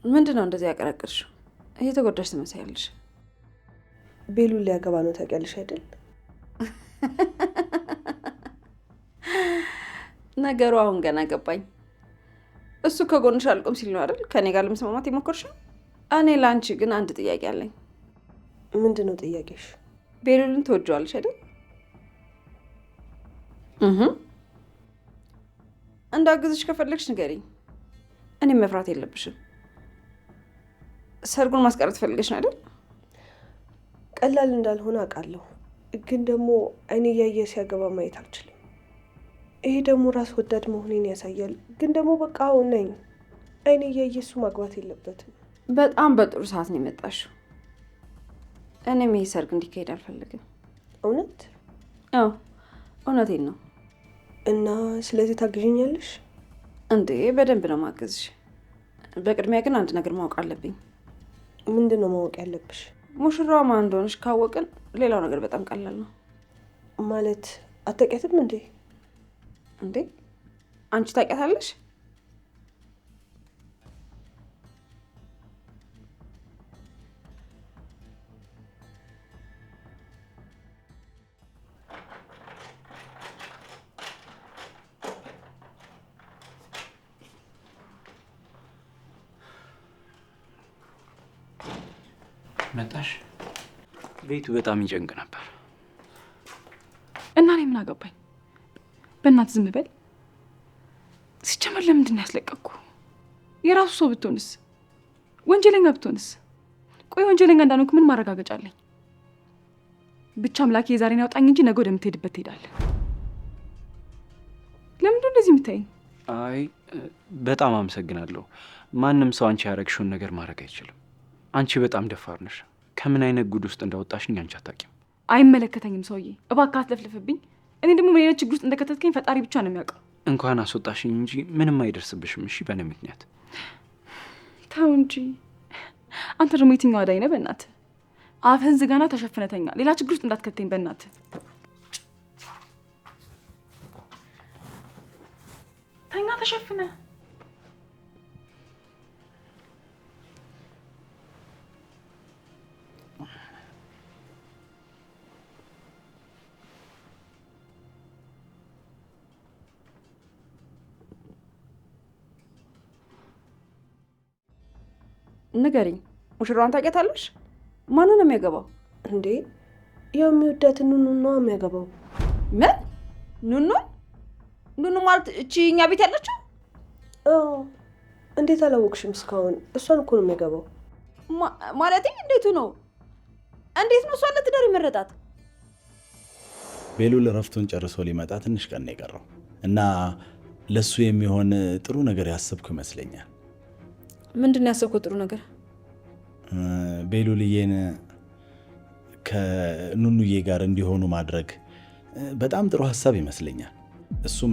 ምንድነው እንደዚህ ያቀረቅርሽው? እየተጎዳሽ ትመስያለሽ። ቤሉን ሊያገባ ነው ታውቂያለሽ አይደል? ነገሩ አሁን ገና ገባኝ። እሱ ከጎንሽ አልቆም ሲል ነው አይደል ከኔ ጋር ለመስማማት የሞከርሽው? እኔ ለአንቺ ግን አንድ ጥያቄ አለኝ። ምንድነው ጥያቄሽ? ቤሉልን ትወጂዋለሽ አይደል? እንዳግዝሽ ከፈለግሽ ንገሪኝ። እኔም መፍራት የለብሽም። ሰርጉን ማስቀረት ፈልገሽ ነው አይደል? ቀላል እንዳልሆነ አውቃለሁ፣ ግን ደግሞ አይኔ እያየ ሲያገባ ማየት አልችልም። ይሄ ደግሞ ራስ ወዳድ መሆኔን ያሳያል። ግን ደግሞ በቃ አሁን ነኝ። አይኔ እያየ እሱ ማግባት የለበትም። በጣም በጥሩ ሰዓት ነው የመጣሽው። እኔም ይሄ ሰርግ እንዲካሄድ አልፈልግም። እውነት? አዎ እውነቴን ነው። እና ስለዚህ ታግዥኛለሽ? እንዴ በደንብ ነው ማገዝሽ። በቅድሚያ ግን አንድ ነገር ማወቅ አለብኝ። ምንድን ነው ማወቅ ያለብሽ? ሙሽራዋ ማን እንደሆነች ካወቅን ሌላው ነገር በጣም ቀላል ነው። ማለት አታውቂያትም እንዴ? እንዴ አንቺ ታውቂያታለሽ? መጣሽ? ቤቱ በጣም ይጨንቅ ነበር እና እኔ ምን አገባኝ? በእናትህ ዝም በል። ሲጀመር ለምንድን ነው ያስለቀቅኩ? የራሱ ሰው ብትሆንስ? ወንጀለኛ ብትሆንስ? ቆይ ወንጀለኛ እንዳልሆንክ ምን ማረጋገጫ አለኝ? ብቻ አምላኬ የዛሬን ያውጣኝ እንጂ ነገ ወደምትሄድበት ትሄዳለህ። ለምንድን እንደዚህ የምታይኝ? አይ በጣም አመሰግናለሁ። ማንም ሰው አንቺ ያረግሽውን ነገር ማድረግ አይችልም። አንቺ በጣም ደፋር ነሽ። ከምን አይነት ጉድ ውስጥ እንዳወጣሽኝ አንቺ አታውቂም። አይመለከተኝም ሰውዬ፣ እባክህ አትለፍልፍብኝ። እኔ ደግሞ ምን አይነት ችግር ውስጥ እንደከተትከኝ ፈጣሪ ብቻ ነው የሚያውቀው። እንኳን አስወጣሽኝ እንጂ ምንም አይደርስብሽም። እሺ በእኔ ምክንያት ተው እንጂ። አንተ ደግሞ የትኛው አዳኝ ነህ? በእናትህ አፍህን ዝጋና ተሸፍነተኛ። ሌላ ችግር ውስጥ እንዳትከተኝ በእናትህ። ተኛ ተሸፍነ። ንገሪኝ፣ ሙሽራዋን ታውቂያታለሽ? ማንን ነው የሚያገባው? እንዴ ያው የሚወዳትን ኑኑ ነው የሚያገባው። ምን? ኑኑ? ኑኑ ማለት እቺ እኛ ቤት ያለችው? እንዴት አላወቅሽም እስካሁን? እሷን እኮ ነው የሚያገባው። ማለቴ እንዴቱ ነው? እንዴት ነው እሷን ለትዳር የመረጣት? ቤሉል እረፍቱን ጨርሶ ሊመጣ ትንሽ ቀን ነው የቀረው እና ለሱ የሚሆን ጥሩ ነገር ያሰብኩ ይመስለኛል። ምንድን ነው ያሰብኩት ጥሩ ነገር? ቤሉልዬን ከኑኑዬ ጋር እንዲሆኑ ማድረግ በጣም ጥሩ ሀሳብ ይመስለኛል። እሱም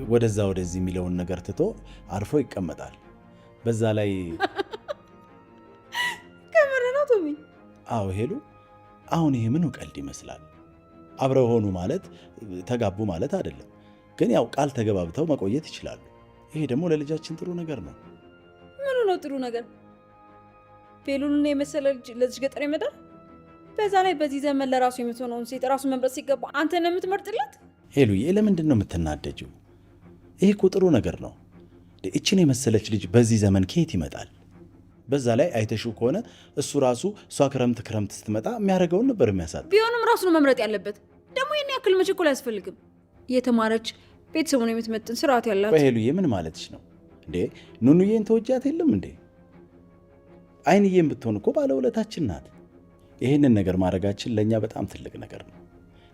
ወደዛ ወደዚህ የሚለውን ነገር ትቶ አርፎ ይቀመጣል። በዛ ላይ ከምር ነው ቶሚ? አዎ ሄሉ፣ አሁን ይሄ ምኑ ቀልድ ይመስላል? አብረው ሆኑ ማለት ተጋቡ ማለት አይደለም። ግን ያው ቃል ተገባብተው መቆየት ይችላሉ። ይሄ ደግሞ ለልጃችን ጥሩ ነገር ነው። ምኑ ነው ጥሩ ነገር? ቤሉልን የመሰለ ልጅ ለዚህ ገጠር ይመጣል? በዛ ላይ በዚህ ዘመን ለራሱ የምትሆነውን ሴት ራሱ መምረጥ ሲገባ አንተ ነው የምትመርጥለት? ሄሉዬ ለምንድን ነው የምትናደጂው? ይሄ እኮ ጥሩ ነገር ነው። እችን የመሰለች ልጅ በዚህ ዘመን ከየት ይመጣል? በዛ ላይ አይተሽው ከሆነ እሱ ራሱ እሷ ክረምት ስትመጣ የሚያደርገውን ነበር የሚያሳጥ። ቢሆንም ራሱ ነው መምረጥ ያለበት። ደግሞ ይህን ያክል መቸኮል አያስፈልግም። የተማረች ቤተሰቡን የምትመጥን ስርዓት ያላት። ሄሉዬ ምን ማለትሽ ነው እንዴ? ኑኑዬን ተወጃት የለም እንዴ? አይንዬን ብትሆን እኮ ባለውለታችን ናት። ይህንን ነገር ማድረጋችን ለእኛ በጣም ትልቅ ነገር ነው።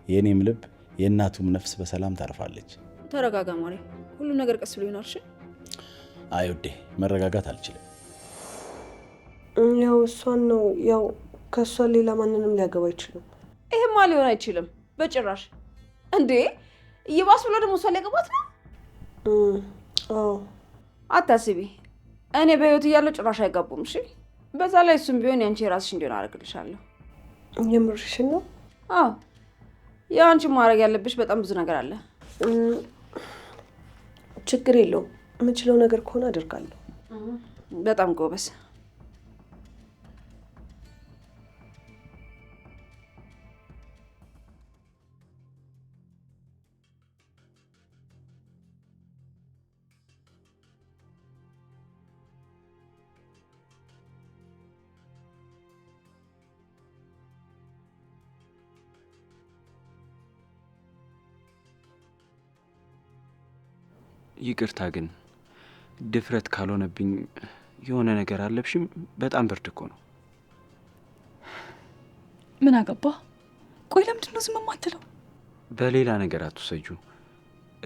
የእኔም ልብ የእናቱም ነፍስ በሰላም ታርፋለች። ተረጋጋ ማሪ፣ ሁሉም ነገር ቀስ ብሎ ይሆናል። እሺ አይ ውዴ፣ መረጋጋት አልችልም። ያው እሷን ነው ያው ከእሷ ሌላ ማንንም ሊያገባ አይችልም። ይሄማ ሊሆን አይችልም በጭራሽ። እንዴ ይባስ ብሎ ደግሞ እሷ ሊያገባት ነው? አዎ አታስቢ፣ እኔ በህይወት እያለሁ ጭራሽ አይጋቡም። እሺ በዛ ላይ እሱም ቢሆን ያንቺ የራስሽ እንዲሆን አደርግልሻለሁ። የምርሽን ነው? አዎ ያንቺ ማድረግ ያለብሽ በጣም ብዙ ነገር አለ። ችግር የለውም፣ የምችለው ነገር ከሆነ አደርጋለሁ። በጣም ጎበዝ። ይቅርታ ግን ድፍረት ካልሆነብኝ የሆነ ነገር አለብሽም? በጣም ብርድ እኮ ነው። ምን አገባ? ቆይ ለምንድን ነው ዝም የማትለው? በሌላ ነገር አትውሰጁ።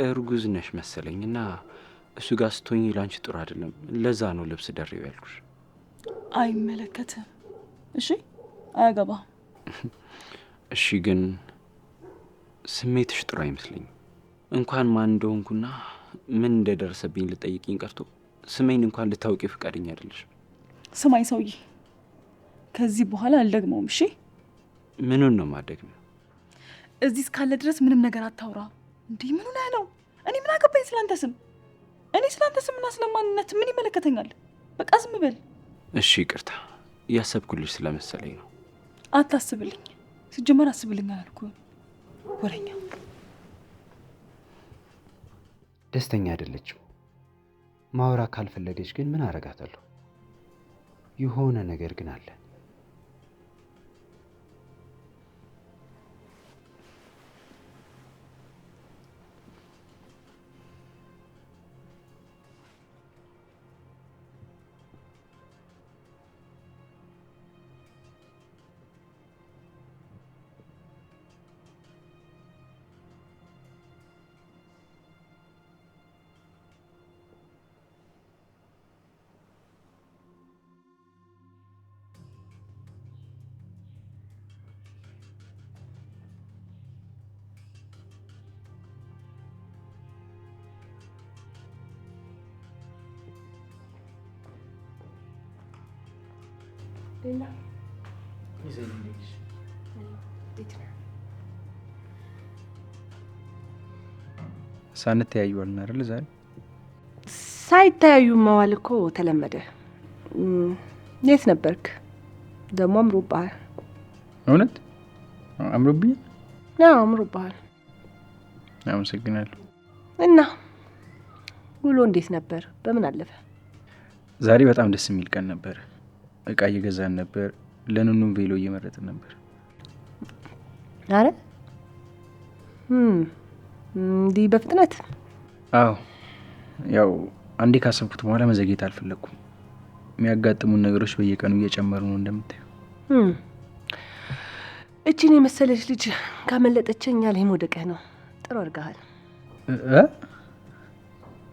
እርጉዝ ነሽ መሰለኝ እና እሱ ጋር ስትሆኝ ላንቺ ጥሩ አይደለም። ለዛ ነው ልብስ ደርቤ ያልኩሽ። አይመለከትም። እሺ አያገባ። እሺ ግን ስሜትሽ ጥሩ አይመስለኝም። እንኳን ማን እንደሆንኩና ምን እንደደረሰብኝ ልጠይቅኝ ቀርቶ ስሜን እንኳን ልታውቂ ፈቃደኛ አይደለሽ። ስማኝ ሰውዬ፣ ከዚህ በኋላ አልደግመውም። እሺ? ምኑን ነው ማደግም? እዚህ እስካለ ድረስ ምንም ነገር አታውራ። እንዲህ ምኑ ላይ ነው? እኔ ምን አገባኝ ስላንተ ስም? እኔ ስላንተ ስምና ስለማንነት ምን ይመለከተኛል? በቃ ዝም በል። እሺ ይቅርታ፣ እያሰብኩልሽ ስለመሰለኝ ነው። አታስብልኝ። ሲጀመር አስብልኝ አላልኩህም? ወሬኛ። ደስተኛ አይደለችም። ማውራ ካልፈለገች ግን ምን አረጋታለሁ? የሆነ ነገር ግን አለ። ሳንተያዩዋል አይደል? ዛሬ ሳይተያዩ መዋል እኮ ተለመደ። የት ነበርክ? ደግሞ አምሮብሃል። እውነት አምሮብኝ? አዎ አምሮብሃል። አመሰግናለሁ። እና ውሎ እንዴት ነበር? በምን አለፈ? ዛሬ በጣም ደስ የሚል ቀን ነበር። እቃ እየገዛን ነበር። ለኑኑም ቬሎ እየመረጥን ነበር። አረ እንዲህ በፍጥነት? አዎ ያው አንዴ ካሰብኩት በኋላ መዘግየት አልፈለግኩም። የሚያጋጥሙን ነገሮች በየቀኑ እየጨመሩ ነው እንደምታየው። እቺን የመሰለች ልጅ ካመለጠችኝ ላይ መውደቅህ ነው። ጥሩ አድርገሃል።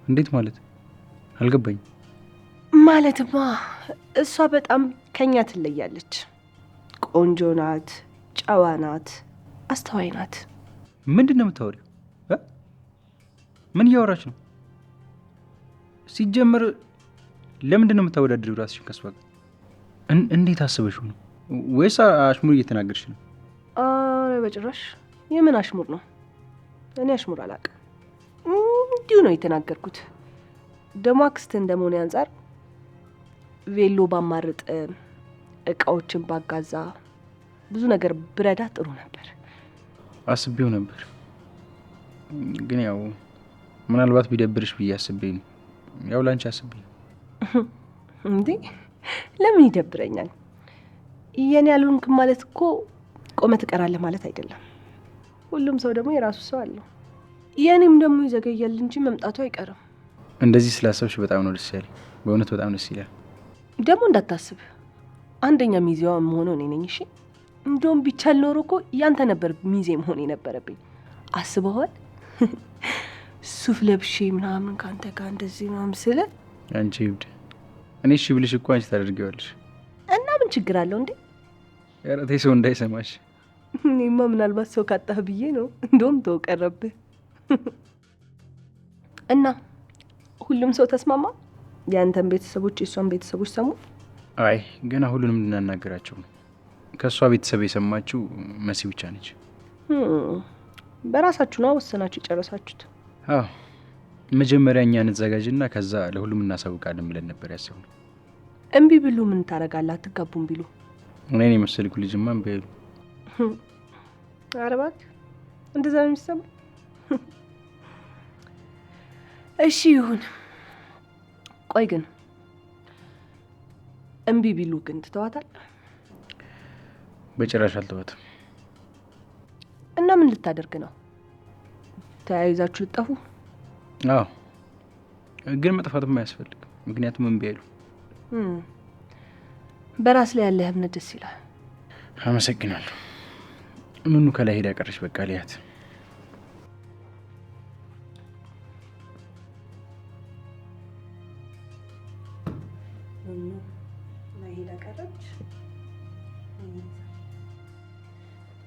እንዴት ማለት? አልገባኝ። ማለትማ እሷ በጣም ከኛ ትለያለች። ቆንጆ ናት፣ ጨዋ ናት፣ አስተዋይ ናት። ምንድን ነው የምታወሪው? ምን እያወራች ነው? ሲጀምር ለምንድን ነው የምታወዳድሪው ራስሽን ከሷ ጋር? እንዴት አስበሽው ነው? ወይስ አሽሙር እየተናገርሽ ነው? አረ በጭራሽ። የምን አሽሙር ነው? እኔ አሽሙር አላውቅም። እንዲሁ ነው የተናገርኩት። ደሞ አክስት እንደመሆኔ አንጻር ቬሎ ባማርጥ፣ እቃዎችን ባጋዛ፣ ብዙ ነገር ብረዳ ጥሩ ነበር። አስቤው ነበር፣ ግን ያው ምናልባት ቢደብርሽ ብዬ አስቤ ነው። ያው ላንቺ አስቤ ነው። እንዴ ለምን ይደብረኛል? የኔ ያልሆንክ ማለት እኮ ቆመ ትቀራለህ ማለት አይደለም። ሁሉም ሰው ደግሞ የራሱ ሰው አለው። የኔም ደግሞ ይዘገያል እንጂ መምጣቱ አይቀርም። እንደዚህ ስላሰብሽ በጣም ነው ደስ ያለኝ። በእውነት በጣም ደስ ይላል። ደግሞ እንዳታስብ፣ አንደኛ ሚዜዋ መሆኑ እኔ ነኝ። እሺ እንደውም ቢቻል ኖሮ እኮ ያንተ ነበር ሚዜ መሆን የነበረብኝ። አስበዋል? ሱፍ ለብሼ ምናምን ካንተ ጋር እንደዚህ ምናምን ስለ አንቺ ይብድ። እኔ እሺ ብልሽ እኮ አንቺ ታደርጊዋለሽ። እና ምን ችግር አለው እንዴ? ኧረ ተይ ሰው እንዳይሰማሽ። እኔማ ምናልባት ሰው ካጣህ ብዬ ነው። እንደውም ተው ቀረብህ። እና ሁሉም ሰው ተስማማ? የአንተን ቤተሰቦች የእሷን ቤተሰቦች ሰሙ? አይ ገና ሁሉንም እንድናናገራቸው ነው። ከእሷ ቤተሰብ የሰማችው መሲ ብቻ ነች። በራሳችሁ ነው ወሰናችሁ የጨረሳችሁት? አዎ መጀመሪያ እኛ እንዘጋጅና ከዛ ለሁሉም እናሳውቃለን ብለን ነበር ያሰብነው። እምቢ ብሉ ምን ታረጋለህ? አትጋቡም ቢሉ እኔን የመሰልኩ ልጅማ እምቢ አይሉ። ኧረ እባክህ እንደዛ ነው የሚሰማው። እሺ ይሁን። ቆይ ግን እምቢ ቢሉ ግን ትተዋታል? በጭራሽ አልተዋትም። እና ምን ልታደርግ ነው? ተያይዛችሁ ልጠፉ? አዎ ግን መጥፋትም አያስፈልግም፣ ምክንያቱም እምቢ አይሉ። በራስ ላይ ያለህ እምነት ደስ ይላል። አመሰግናለሁ። ምኑ ከላይ ሄዳ ቀረች። በቃ ሊያት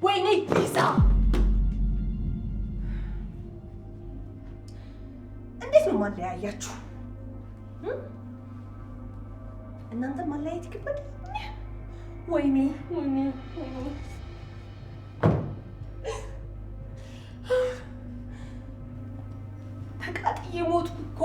ወይኔ ሊዛ፣ እንዴት ነው ማለያያችሁ? እናንተ ማለያየት ይከብዳል። ወይኔ ወይኔ ወይኔ፣ ተቃጥዬ ሞትኩ እኮ።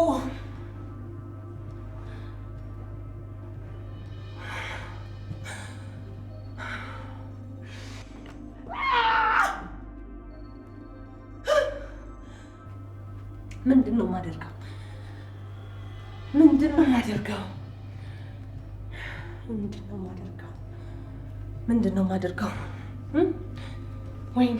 ምንድን ነው የማደርገው? ምንድን ነው የማደርገው? ምንድን ነው የማደርገው? ምንድን ነው የማደርገው? ወይኔ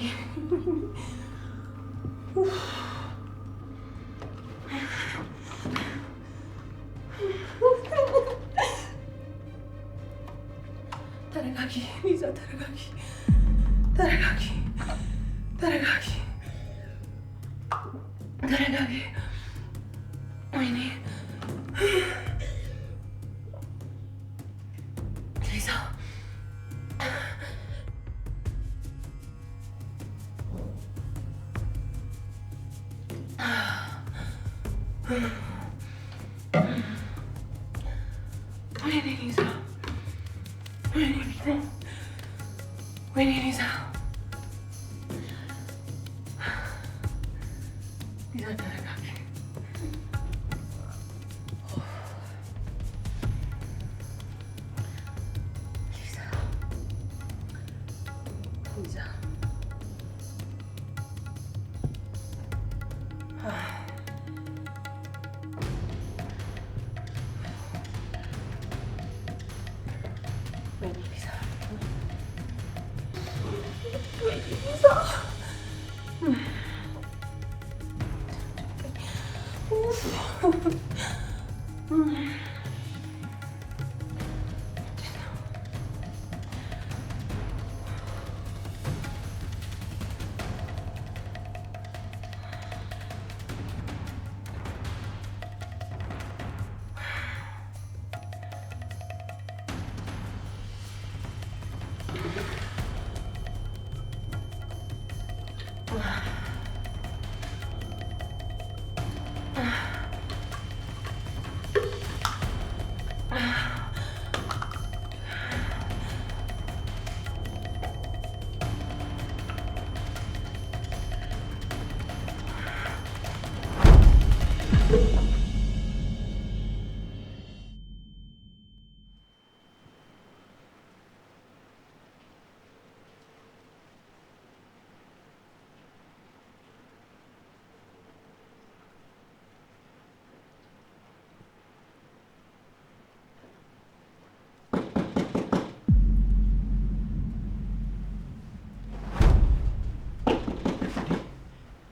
ተረጋጊ ሊዛ፣ ተረጋጊ፣ ተረጋጊ፣ ተረጋጊ፣ ተረጋጊ። ወይኔ ሊዛ፣ ወይኔ ሊዛ፣ ወይኔ ሊዛ፣ ወይኔ ሊዛ፣ ሊዛ ተረጋጊ። ሊዛ፣ ሊዛ፣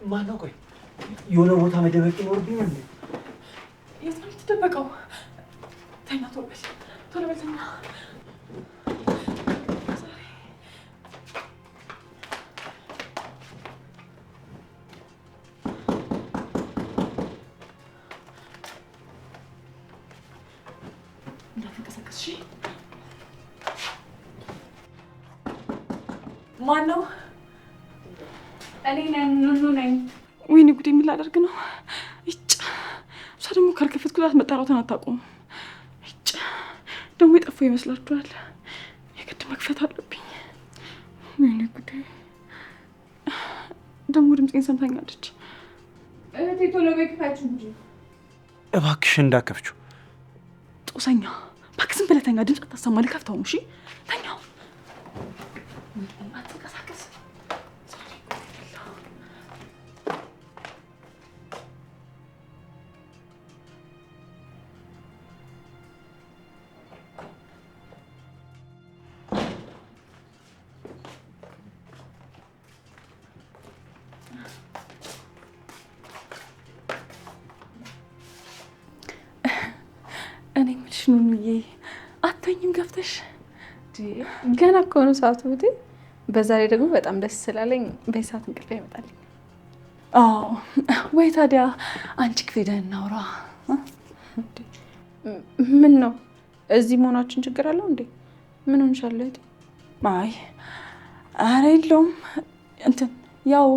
ማነው? ቆይ የሆነ ቦታ መደበቅ ይኖርብኝ እንዴ? የት ነው የምትደበቀው? ተኛ፣ ቶሎ በል፣ ቶሎ በል ተኛ። እንዳትንቀሳቀስ እሺ? ማነው? እኔ ነኝ፣ ኑኑ ነኝ። ወይኔ ጉዴ፣ ምን ላደርግ ነው? ይጭ እሷ ደግሞ ካልከፈትኩላት መጠራቷን አታውቁም። ይጭ ደግሞ የጠፋው ይመስላችኋል? የግድ መክፈት አለብኝ። ወይኔ ጉዴ፣ ደግሞ ድምፄን ሰምታኛለች። ቶሎ በይ ክፈችው እንጂ እባክሽ እንዳከፍችው። ጦሰኛ እባክህ ዝም ብለህ ተኛ። ድምፅ አታሰማ። ልከፍተው ነው። እሺ ተኛ። አትንቀሳቀስ። እኔ የምልሽ ኑኑዬ አተኝም ገብተሽ? ገና እኮ ነው ሰዓቱ እህቴ። በዛ ላይ ደግሞ በጣም ደስ ስላለኝ በሰዓት እንቅልፍ ይመጣልኝ። አዎ ወይ ታዲያ አንቺ ክፍል ሄደን እናውራ። ምን ነው እዚህ መሆናችን ችግር አለው እንዴ? ምን ሆንሻለሁ እህቴ? አይ ኧረ የለውም። እንትን ያው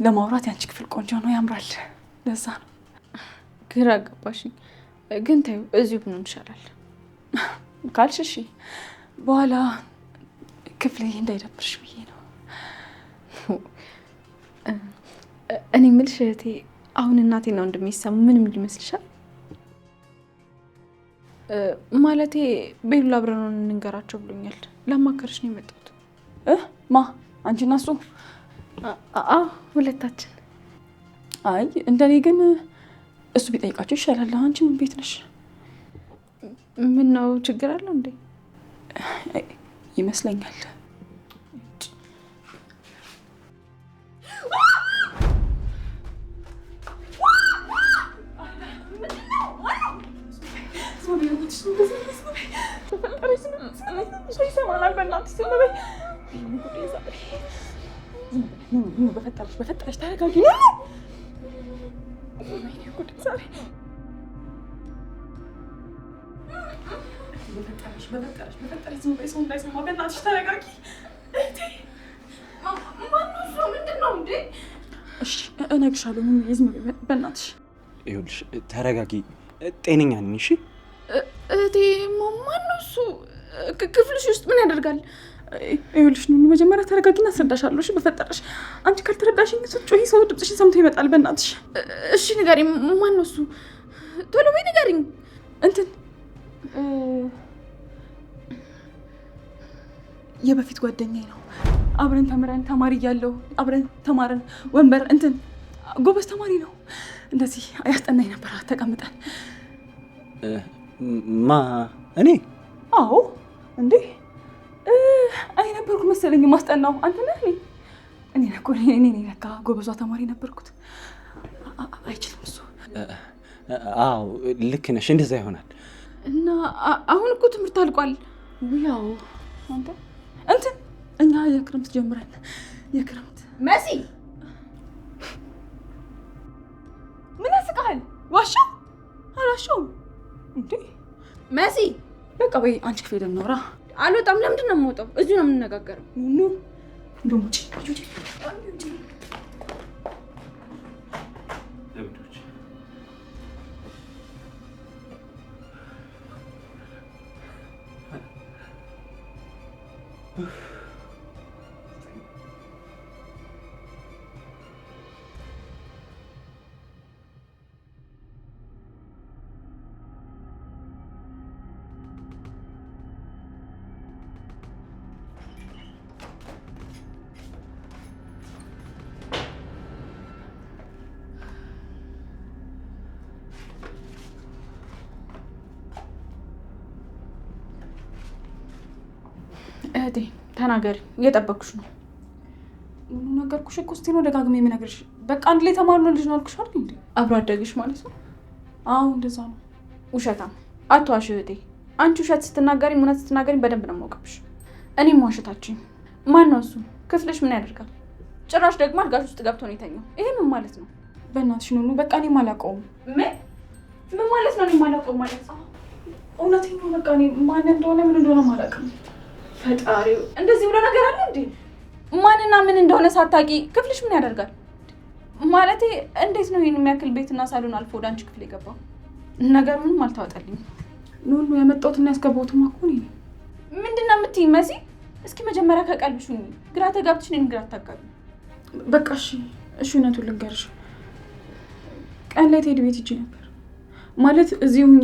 ለማውራት የአንቺ ክፍል ቆንጆ ነው፣ ያምራል። ለዛ ነው። ግራ አጋባሽኝ። ግን ተይው እዚሁ ብንሆን ይሻላል ካልሽ እሺ። በኋላ ክፍሌ እንዳይደብርሽ ብዬ ነው። እኔ የምልሽ እህቴ አሁን እናቴና ወንድሜ ሲሰሙ ምን የሚል ይመስልሻል? ማለቴ ቤሉላ አብረን እንንገራቸው ብሎኛል። ላማከርሽ ነው የመጣሁት። ማ አንቺና እሱ? አዎ ሁለታችን። አይ እንደኔ ግን እሱ ቢጠይቃቸው ይሻላል። አንቺ ምን ቤት ነሽ? ምን ነው ችግር አለው እንዴ? ይመስለኛል። በፈጠረሽ ተረጋጊ። በፈጠረሽ ዝም በይ፣ ሰው እንዳይሰማ በእናትሽ ተረጋጊ። ምንድን ነው እንዴ? እሺ እነግርሻለሁ። ዝም በይ በእናትሽ። ይኸውልሽ ተረጋጊ፣ ጤነኛ ነኝ። እሺ እህቴ ማነው እሱ? ክፍልሽ ውስጥ ምን ያደርጋል? ይኸውልሽ ኑኑ መጀመሪያ ተረጋጊና አስረዳሻለሁ። እሺ በፈጠረሽ አንቺ ካልተረዳሽኝ ስትጮሂ ሰው ድምፅሽን ሰምቶ ይመጣል። በእናትሽ እሺ ንገሪኝ። ማነው እሱ? ቶሎ በይ ንገሪኝ። እንትን የበፊት ጓደኛዬ ነው። አብረን ተምረን ተማሪ እያለሁ አብረን ተማረን። ወንበር እንትን ጎበዝ ተማሪ ነው። እንደዚህ ያስጠናኝ ነበር ተቀምጠን። ማ እኔ? አዎ እንዴ እኔ ነበርኩ መሰለኝ ማስጠናው። አንተ ነህ? እኔ ነካ ጎበዟ ተማሪ ነበርኩት። አይችልም እሱ። አዎ ልክ ነሽ፣ እንደዛ ይሆናል። እና አሁን እኮ ትምህርት አልቋል። ያው አንተ እንትን እኛ የክረምት ጀምረን የክረምት መሲ ምን ያስቃል? ዋሻው አላሻው እንዴ መሲ በቃ ወይ አንቺ ክፍል እናውራ። አልወጣም። ለምንድን ነው የምወጣው? እዚሁ ነው የምንነጋገረው። ኑ እንደውም ውጪ እህቴ ተናገሪ፣ እየጠበኩሽ ነው። ነገርኩሽ እኮ እስቲ ነው ደጋግሜ የምነግርሽ። በቃ አንድ ላይ የተማርነው ልጅ ነው አልኩሽ አይደል እንዴ? አብሮ አደግሽ ማለት ነው? አዎ እንደዛ ነው። ውሸታም አትዋሽ እህቴ። አንቺ ውሸት ስትናገሪ እውነት ስትናገሪ በደንብ ነው የማውቅብሽ። እኔም ዋሸታችኝ። ማን ነው እሱ? ክፍልሽ ምን ያደርጋል? ጭራሽ ደግሞ አልጋሽ ውስጥ ገብቶ ነው የተኛው። ይሄ ምን ማለት ነው? በእናትሽ ኑኑ፣ በቃ እኔም አላውቀውም። ምን ማለት ነው? እኔም አላውቀውም ማለት ነው? እውነቴን ነው። በቃ እኔ ማን እንደሆነ ምን እንደሆነ አላውቅም። ፈጣሪው፣ እንደዚህ ብሎ ነገር አለ እንዴ? ማንና ምን እንደሆነ ሳታውቂ ክፍልሽ ምን ያደርጋል? ማለቴ እንዴት ነው ይሄን የሚያክል ቤትና ሳሎን አልፎ ወደ አንቺ ክፍል የገባው? ነገር ምንም አልተዋጠልኝም። ኑኑ፣ ያመጣሁትና ያስገባሁትማ እኮ እኔ ነኝ። ምንድን ነው የምትይኝ መሲ? እስኪ መጀመሪያ ከቀልብሽ ሁኚ። ግራ ተጋብተሽ እኔን ግራ አታጋቢ። በቃ እሺ እሺ እውነቱን ልንገርሽ፣ ቀን ላይ ቴዲ ቤት ሂጅ ነበር ማለት እዚህ ሁኜ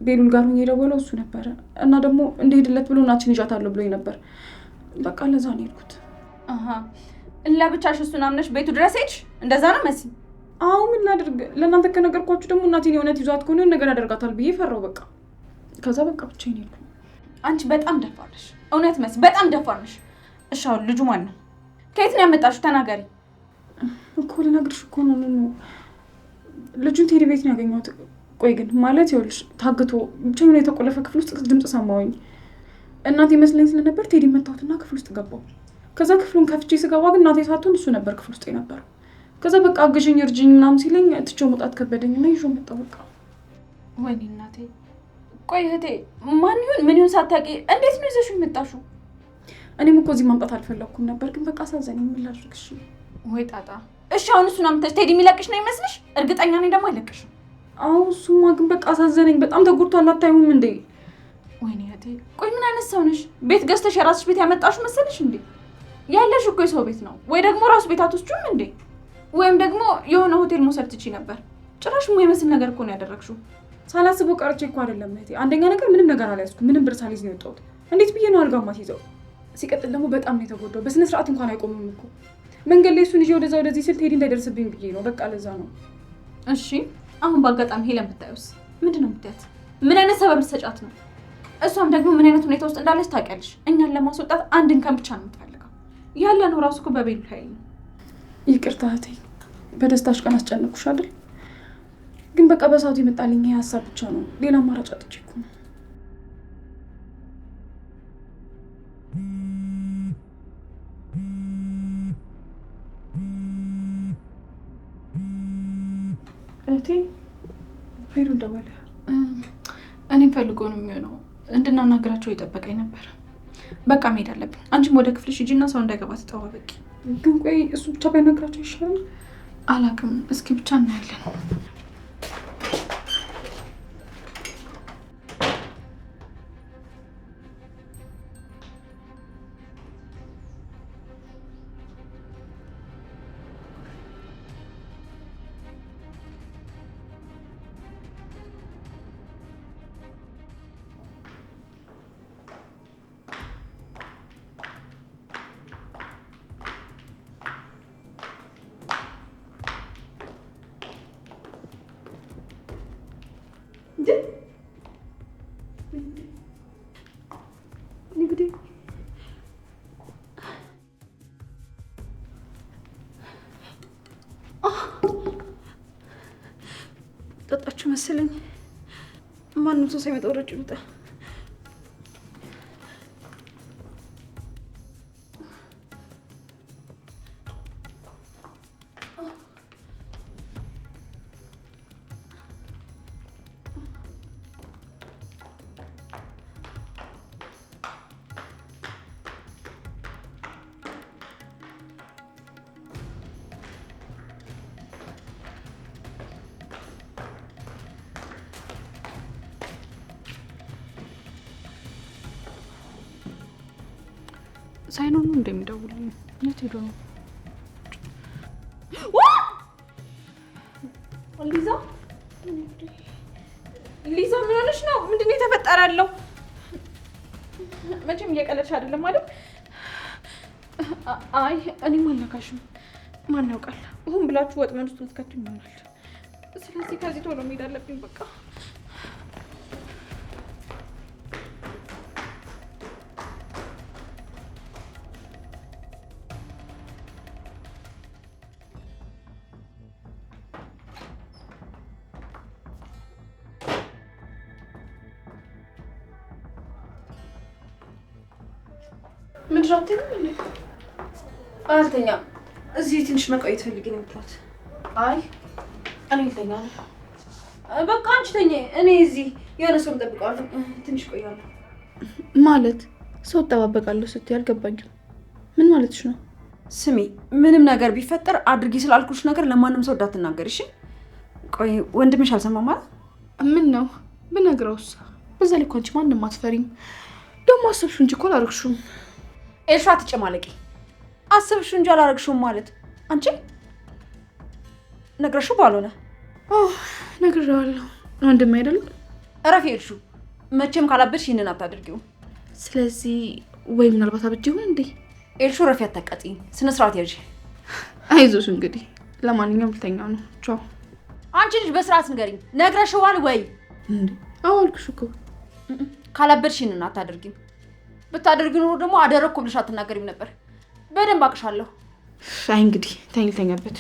ቤሉል ጋር ሁኜ የደወለው እሱ ነበረ እና ደግሞ እንደሄድለት ብሎ እናችን ይዣታለሁ ብሎኝ ነበር። በቃ ለዛ ነው የሄድኩት። ለብቻሽ እሱን አምነሽ ቤቱ ድረስ ሄድሽ? እንደዛ ነው መሲ? አዎ ምን ላድርግ? ለእናንተ ከነገርኳችሁ ደግሞ እናቴን የእውነት ይዟት ከሆነ ነገር ያደርጋታል ብዬ ፈራው። በቃ ከዛ በቃ ብቻዬን ሄድኩ። አንቺ በጣም ደፋር ነሽ፣ እውነት መሲ በጣም ደፋር ነሽ። እሺ አሁን ልጁ ማን ነው? ከየት ነው ያመጣሽው? ተናገሪ እኮ ልነግርሽ እኮ ነው። ልጁን ቴዲ ቤት ነው ያገኘሁት። ቆይ ግን ማለት ይኸውልሽ ታግቶ ብቻዬን የተቆለፈ ክፍል ውስጥ ድምፅ ሰማሁኝ። እናቴ መስለኝ ስለነበር ቴዲ መታወትና ክፍል ውስጥ ገባሁ። ከዛ ክፍሉን ከፍቼ ስገባ ግን እናቴ ሳትሆን እሱ ነበር ክፍል ውስጥ የነበረው። ከዛ በቃ አግዥኝ እርጅኝ ምናምን ሲለኝ ትቼው መውጣት ከበደኝና ይዤው መጣሁ። በቃ ወይኔ እናቴ። ቆይ እህቴ ማን ይሁን ምን ይሁን ሳታውቂ እንዴት ነው ይዘሽው የመጣሽው? እኔም እኮ እዚህ ማምጣት አልፈለኩም ነበር ግን በቃ አሳዘነኝ። ምን ላድርግሽ? ወይ ጣጣ። እሺ አሁን እሱን አምጥተሽ ቴዲ የሚለቅሽ ነው ይመስልሽ? እርግጠኛ ነኝ ደግሞ አይለቅሽም። አዎ እሱማ ግን በቃ አሳዘነኝ። በጣም ተጎድቷል። አታዩም እንዴ? ወይኔ እህቴ ቆይ ምን አይነት ሰው ነሽ? ቤት ገዝተሽ የራስሽ ቤት ያመጣሽው መሰለሽ እንዴ? ያለሽ እኮ የሰው ቤት ነው። ወይ ደግሞ ራሱ ቤት አትወስጂም እንዴ? ወይም ደግሞ የሆነ ሆቴል መውሰድ ትችይ ነበር። ጭራሽ የማይመስል ነገር እኮ ነው ያደረግሽው። ሳላስበው ቀርቼ እኮ አይደለም እህቴ። አንደኛ ነገር ምንም ነገር አልያዝኩም። ምንም ብር ሳልይዝ ነው የወጣሁት። እንዴት ብዬ ነው አልጋ ማስይዘው? ሲቀጥል ደግሞ በጣም ነው የተጎዳው። በስነ ስርዓት እንኳን አይቆምም እኮ መንገድ ላይ እሱን ይዤ ወደዛ ወደዚህ ስል ቴዲ እንዳይደርስብኝ ብዬ ነው። በቃ ለዛ ነው። እሺ አሁን በአጋጣሚ ሄለን ብታዩስ ምንድን ነው የምትያት? ምን አይነት ሰበብ ልትሰጫት ነው? እሷም ደግሞ ምን አይነት ሁኔታ ውስጥ እንዳለች ታውቂያለሽ። እኛን ለማስወጣት አንድ እንከን ብቻ ነው የምትፈልገው። ያለ ነው ራሱ እኮ በቤሉ ኃይል ነው። ይቅርታ እህቴ፣ በደስታሽ ቀን አስጨነቅኩሽ አይደል? ግን በቃ በሰዓቱ የመጣልኝ ይሄ ሀሳብ ብቻ ነው። ሌላ አማራጭ አጥቼ እኮ ነው። እህቴ ሄዱ እንደወለ እኔም ፈልጎ ነው የሚሆነው። እንድናናገራቸው የጠበቀኝ ነበር። በቃ መሄድ አለብኝ። አንቺም ወደ ክፍልሽ ሂጂና ሰው እንዳይገባ ተጠባበቂ። ግን ቆይ እሱ ብቻ ባይነግራቸው ይሻላል። አላውቅም። እስኪ ብቻ እናያለን። ጠጣችሁ መሰለኝ። ማንም ሰው ሳይመጣ ወረጭ ይውጣ። ሳይኖር ነው እንደሚደውልኝ። የት ሄዶ ነው? ሊዛ ሊዛ ምን ሆነሽ ነው? ምንድን ነው የተፈጠረ ያለው? መቼም እየቀለድሽ አይደለም አይደል? አይ እኔም አልነካሽም። ማን ያውቃል? ሁን ብላችሁ ወጥመድ ውስጥ ልትከቱኝ ይሆናል። ስለዚህ ከዚህ ቶሎ መሄድ አለብኝ በቃ። ምንድነው? አልተኛም። እዚህ ትንሽ መቆየት ፈልጌ ነው የምትላት። አይ እኔ ልተኛ ነው። በቃ አንቺ ተኝ፣ እኔ እዚህ የሆነ ሰው እጠብቀዋለሁ። ትንሽ ቆያለሁ። ማለት ሰው እጠባበቃለሁ ስትይ አልገባኝም። ምን ማለትሽ ነው? ስሚ፣ ምንም ነገር ቢፈጠር አድርጊ ስላልኩሽ ነገር ለማንም ሰው እንዳትናገር እሺ? ቆይ ወንድምሽ አልሰማም ማለት? ምን ነው ብነግረውስ? በዛ ላይ እኮ አንቺ ማንም አትፈሪም። ደግሞ አሰብሽው እንጂ እኮ አላረግሽውም። ኤልሻ ትጨማለቂ። አሰብሽው እንጂ አላረግሽውም ማለት አንቺ ነግረሽው ባልሆነ ነግሬዋለሁ። ወንድም አይደለም? እረፍ ኤልሹ፣ መቼም ካላበድሽ ይህንን አታደርጊው። ስለዚህ ወይ ምናልባት አብጄ ይሁን እንዴ? ኤልሹ ረፊ አታቃጥኝ፣ ስነ ስርዓት ያዥ። አይዞሽ እንግዲህ ለማንኛውም ልተኛው ነው። ቻው። አንቺ ልጅ በስርዓት ንገሪኝ፣ ነግረሽዋል ወይ? እንዴ አዎ አልኩሽ እኮ። ካላበድሽ ይህንን አታደርጊም። ብታደርጊ ኖሮ ደግሞ አደረግኩ ብለሽ አትናገሪም ነበር። በደንብ አቅሻለሁ። አይ እንግዲህ ተኝ ልተኛበት።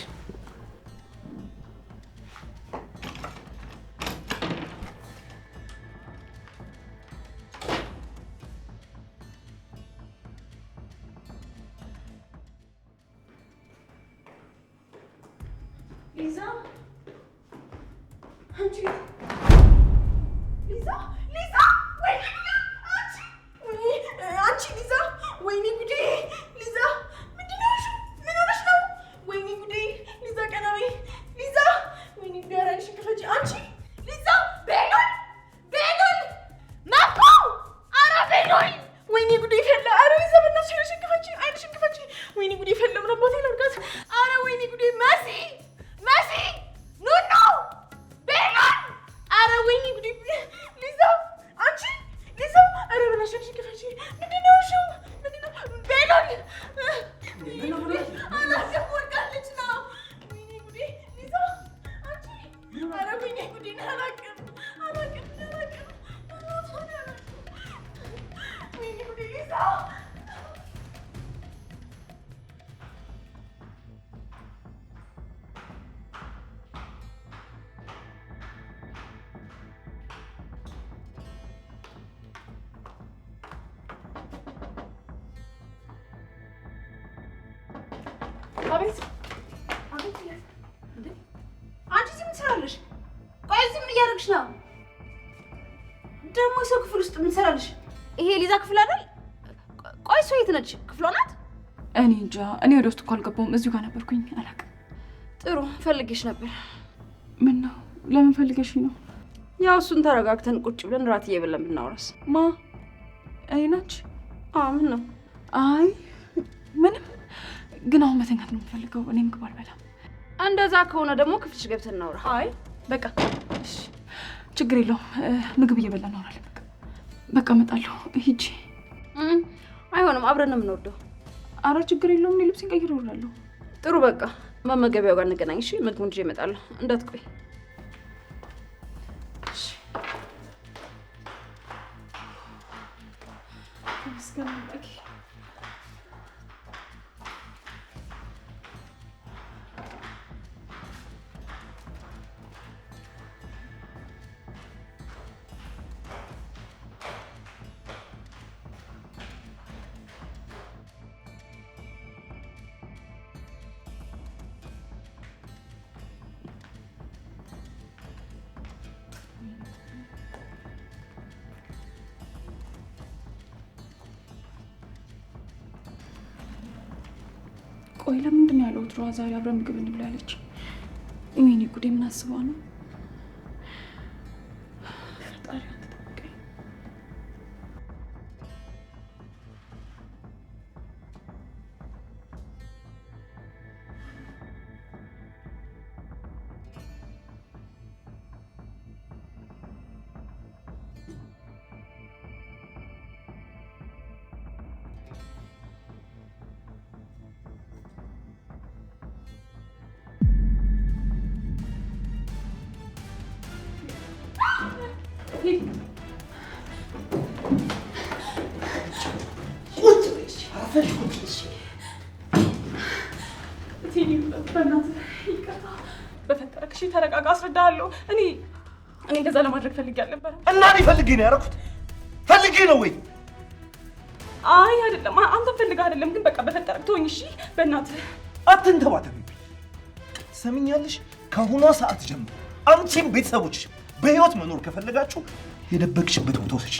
ሊዛ አንቺ ሊዛ ሊዛ ወይ አንቺ ሊዛ ወይኔ ጉዴ ሊዛ ምንድን ነው ምን ሆነሽ ነው? ወይኔ ጉዴ ሊዛ ቀናዊ ሊዛ ወይኔ ጉዴ አራንሽ ክፈች አንቺ ሊዛ ቤሎል ቤሎል ናፖ አራ ቤሎል ወይኔ ጉዴ ፈላ አራ ሊዛ በእናትሽ አይንሽን ክፈች አይንሽን ክፈች ወይኔ ጉዴ ፈላ ምን አባቴ ላድርጋት አራ ወይኔ ጉዴ መሲ መሲ ኑኑ ቤሎል አረ ወይኔ ጉዴ ሊዛ አንቺ ሊዛ አረ በናትሽ ክፈቺ ምንድን ነው እሺ ምንድን ነው ቤሎል አላስብ ወርቃለች ነው ወይኔ ጉዴ ሊዛ አንቺ አረ ወይኔ ጉዴ አላቅም ወይኔ ጉዴ ሊዛ አቤት አቤት እንዴ አንቺ እዚህ ምን ትሰራለሽ? ቆይ እዚህ ምን እያደረግሽ ነው? ደግሞ የሰው ክፍል ውስጥ ምን ትሰራለሽ? ይሄ ሊዛ ክፍል አይደል? ቆይ እሷ የት ነች? ክፍሏ ናት? እኔ እንጃ። እኔ ወደ ውስጥ እኮ አልገባሁም። እዚሁ ጋር ነበርኩኝ። አላውቅም። ጥሩ ፈልጌሽ ነበር። ምን ነው? ለምን ፈልገሽ ነው? ያው እሱን ተረጋግተን ቁጭ ብለን ራት እየበላን ብናወራስ? ማ እኔ ናች? ምን ነው? አይ ምንም። ግን አሁን መተኛት ነው የምፈልገው። እኔ ምግብ አልበላም። እንደዛ ከሆነ ደግሞ ክፍልሽ ገብተን እናውራ። አይ በቃ እሺ፣ ችግር የለውም። ምግብ እየበላን እናወራለን። በቃ እመጣለሁ። ሂጂ። አይሆንም፣ አብረን ነው የምንወርደው። አረ ችግር የለውም። እኔ ልብሴን ቀይሬ እወርዳለሁ። ጥሩ በቃ መመገቢያው ጋር እንገናኝ። እሺ ምግቡን ይዤ እመጣለሁ፣ እንዳትቆይ። ቆይ ለምንድን ነው ያለው ትሯ ዛሬ አብረን ምግብ እንብላ ያለች? ወይኔ ጉዴ ምን አስባ ነው? ፈጣሪ አንተ ጠብቀኝ። በፈጠረክ እሺ ተረጋጋ፣ አስረዳሃለሁ። እኔ እንደዛ ለማድረግ ፈልጌ አልነበረም። እና እኔ ፈልጌ ነው ያደረኩት። ፈልጌ ነው ወይ? አይ አይደለም፣ አንተ ፈልገህ አይደለም። ግን በቃ በፈጠረክ ተወኝ እሺ። በእናትህ አትንተባተቢ። ትሰሚኛለሽ? ከአሁኗ ሰዓት ጀምሮ አንቺም ቤተሰቦችሽ በህይወት መኖር ከፈለጋችሁ የደበቅሽበት ቦታ ወሰጂ።